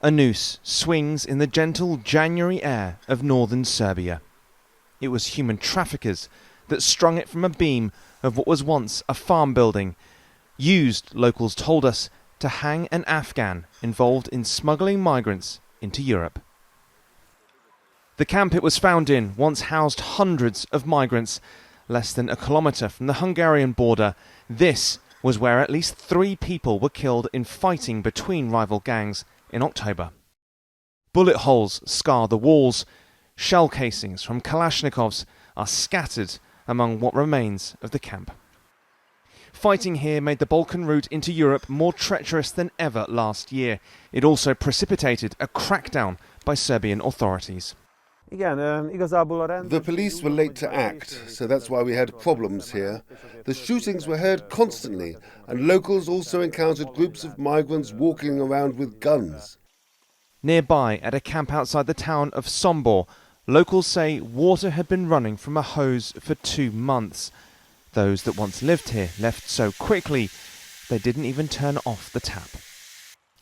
A noose swings in the gentle January air of northern Serbia. It was human traffickers that strung it from a beam of what was once a farm building, used, locals told us, to hang an Afghan involved in smuggling migrants into Europe. The camp it was found in once housed hundreds of migrants. Less than a kilometre from the Hungarian border, this was where at least 3 people were killed in fighting between rival gangs in October. Bullet holes scar the walls. Shell casings from Kalashnikovs are scattered among what remains of the camp. Fighting here made the Balkan route into Europe more treacherous than ever last year. It also precipitated a crackdown by Serbian authorities. The police were late to act, so that's why we had problems here. The shootings were heard constantly, and locals also encountered groups of migrants walking around with guns. Nearby, at a camp outside the town of Sombor, locals say water had been running from a hose for 2 months. Those that once lived here left so quickly they didn't even turn off the tap.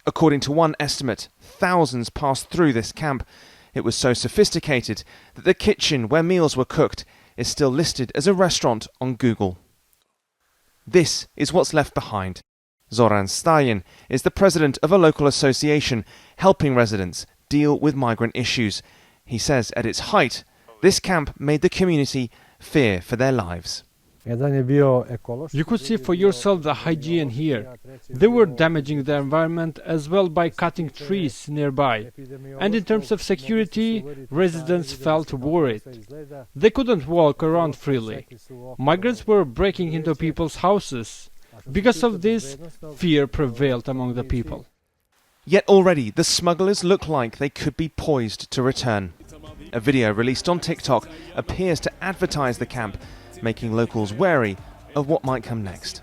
According to one estimate, thousands passed through this camp. It was so sophisticated that the kitchen where meals were cooked is still listed as a restaurant on Google. This is what's left behind. Zoran Stajan is the president of a local association helping residents deal with migrant issues. He says at its height, this camp made the community fear for their lives. You could see for yourself the hygiene here. They were damaging the environment as well by cutting trees nearby. And in terms of security, residents felt worried. They couldn't walk around freely. Migrants were breaking into people's houses. Because of this, fear prevailed among the people. Yet already the smugglers look like they could be poised to return. A video released on TikTok appears to advertise the camp, making locals wary of what might come next.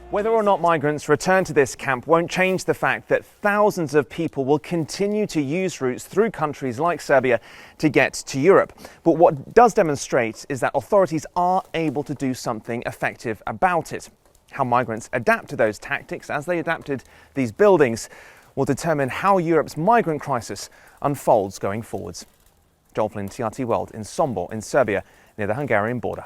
Whether or not migrants return to this camp won't change the fact that thousands of people will continue to use routes through countries like Serbia to get to Europe. But what does demonstrate is that authorities are able to do something effective about it. How migrants adapt to those tactics as they adapted these buildings will determine how Europe's migrant crisis unfolds going forwards. Flynn, TRT World in Sombor in Serbia, near the Hungarian border.